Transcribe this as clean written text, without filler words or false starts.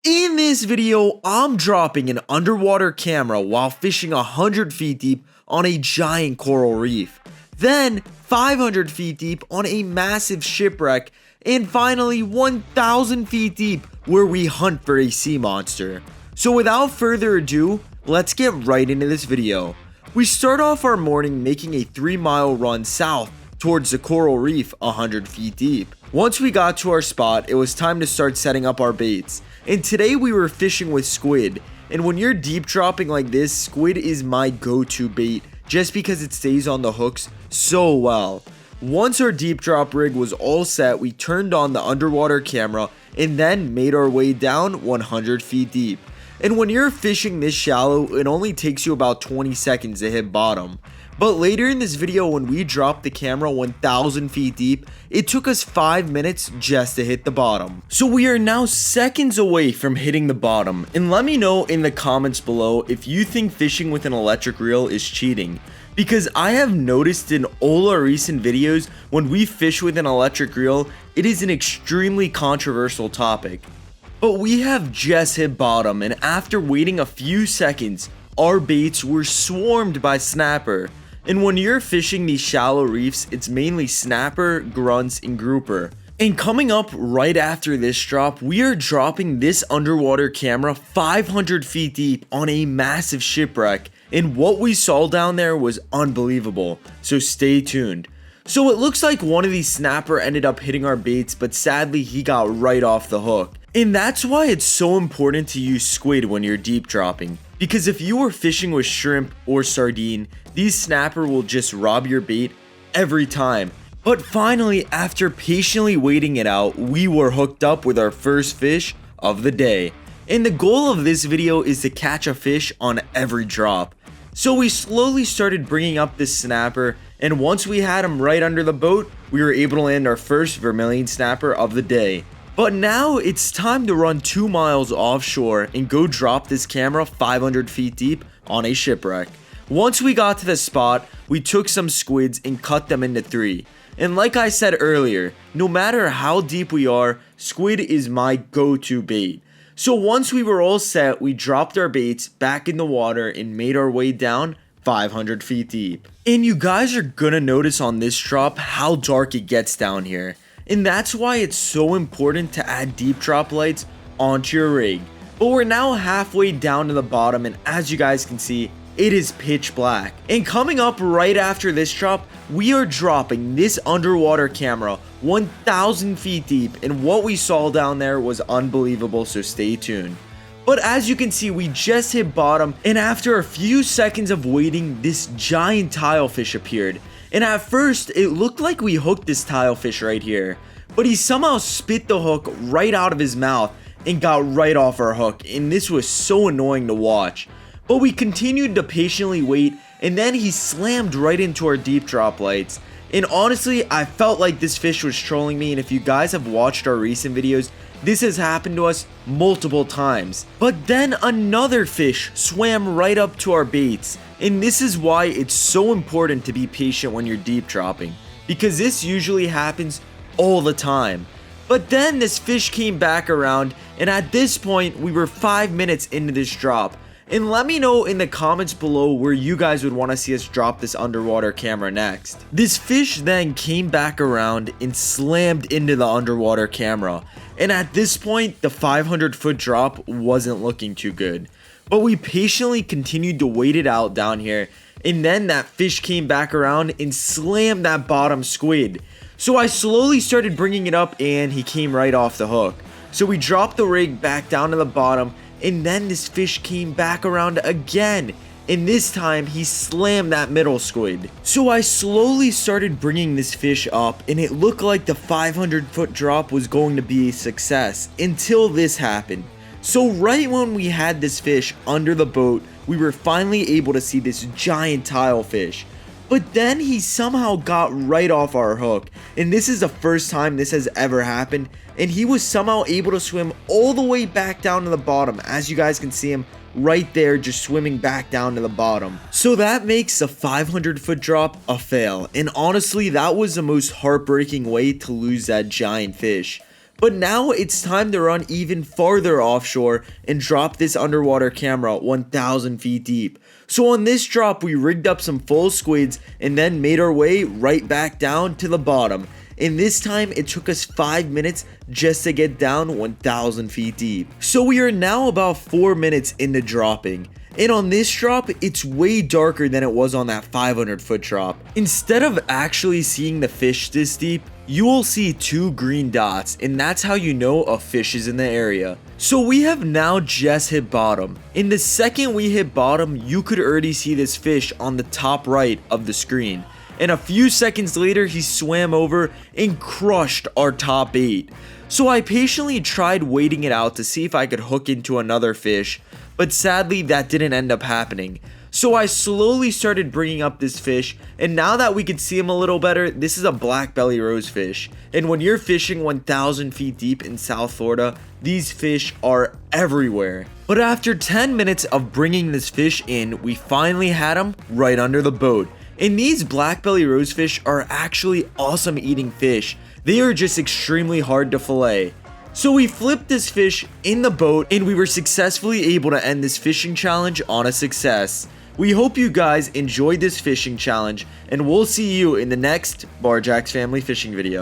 In this video, I'm dropping an underwater camera while fishing 100 feet deep on a giant coral reef, then 500 feet deep on a massive shipwreck, and finally 1,000 feet deep where we hunt for a sea monster. So without further ado, let's get right into this video. We start off our morning making a 3-mile run south towards the coral reef 100 feet deep. Once we got to our spot, it was time to start setting up our baits. And today we were fishing with squid. And when you're deep dropping like this, squid is my go-to bait just because it stays on the hooks so well. Once our deep drop rig was all set, we turned on the underwater camera and then made our way down 100 feet deep. And when you're fishing this shallow, it only takes you about 20 seconds to hit bottom. But later in this video, when we dropped the camera 1,000 feet deep, it took us 5 minutes just to hit the bottom. So we are now seconds away from hitting the bottom. And let me know in the comments below if you think fishing with an electric reel is cheating. Because I have noticed in all our recent videos, when we fish with an electric reel, it is an extremely controversial topic. But we have just hit bottom, and after waiting a few seconds, our baits were swarmed by snapper. And when you're fishing these shallow reefs, it's mainly snapper, grunts, and grouper. And coming up right after this drop, we are dropping this underwater camera 500 feet deep on a massive shipwreck. And what we saw down there was unbelievable, so stay tuned. So it looks like one of these snapper ended up hitting our baits, but sadly he got right off the hook. And that's why it's so important to use squid when you're deep dropping. Because if you are fishing with shrimp or sardine, these snapper will just rob your bait every time. But finally, after patiently waiting it out, we were hooked up with our first fish of the day. And the goal of this video is to catch a fish on every drop. So we slowly started bringing up this snapper, and once we had him right under the boat, we were able to land our first vermilion snapper of the day. But now it's time to run 2 miles offshore and go drop this camera 500 feet deep on a shipwreck. Once we got to the spot, we took some squids and cut them into 3. And like I said earlier, no matter how deep we are, squid is my go-to bait. So once we were all set, we dropped our baits back in the water and made our way down 500 feet deep. And you guys are gonna notice on this drop how dark it gets down here. And that's why it's so important to add deep drop lights onto your rig. But we're now halfway down to the bottom, and as you guys can see, it is pitch black. And coming up right after this drop, we are dropping this underwater camera 1,000 feet deep, and what we saw down there was unbelievable, so stay tuned. But as you can see, we just hit bottom, and after a few seconds of waiting, this giant tilefish appeared. And at first, it looked like we hooked this tilefish right here, but he somehow spit the hook right out of his mouth and got right off our hook, and this was so annoying to watch. But we continued to patiently wait, and then he slammed right into our deep drop lights. And honestly, I felt like this fish was trolling me, and if you guys have watched our recent videos, this has happened to us multiple times. But then another fish swam right up to our baits. And this is why it's so important to be patient when you're deep dropping, because this usually happens all the time. But then this fish came back around, and at this point we were 5 minutes into this drop. And let me know in the comments below where you guys would want to see us drop this underwater camera next. This fish then came back around and slammed into the underwater camera. And at this point, the 500-foot drop wasn't looking too good. But we patiently continued to wait it out down here. And then that fish came back around and slammed that bottom squid. So I slowly started bringing it up, and he came right off the hook. So we dropped the rig back down to the bottom, and then this fish came back around again, and this time he slammed that middle squid. So I slowly started bringing this fish up, and it looked like the 500-foot drop was going to be a success until this happened. So right when we had this fish under the boat, we were finally able to see this giant tilefish. But then he somehow got right off our hook, and this is the first time this has ever happened, and he was somehow able to swim all the way back down to the bottom. As you guys can see him right there, just swimming back down to the bottom. So that makes a 500-foot drop a fail, and honestly that was the most heartbreaking way to lose that giant fish. But now it's time to run even farther offshore and drop this underwater camera 1,000 feet deep. So on this drop, we rigged up some full squids and then made our way right back down to the bottom. And this time it took us 5 minutes just to get down 1,000 feet deep. So we are now about 4 minutes into dropping. And on this drop, it's way darker than it was on that 500 foot drop. Instead of actually seeing the fish this deep, you will see 2 green dots, and that's how you know a fish is in the area. So we have now just hit bottom. In the second we hit bottom, you could already see this fish on the top right of the screen. And a few seconds later, he swam over and crushed our top bait. So I patiently tried waiting it out to see if I could hook into another fish, but sadly that didn't end up happening. So I slowly started bringing up this fish, and now that we could see him a little better, this is a black belly rosefish. And when you're fishing 1,000 feet deep in South Florida, these fish are everywhere. But after 10 minutes of bringing this fish in, we finally had him right under the boat. And these black belly rosefish are actually awesome eating fish. They are just extremely hard to fillet. So we flipped this fish in the boat and we were successfully able to end this fishing challenge on a success. We hope you guys enjoyed this fishing challenge, and we'll see you in the next Barjack's Family Fishing video.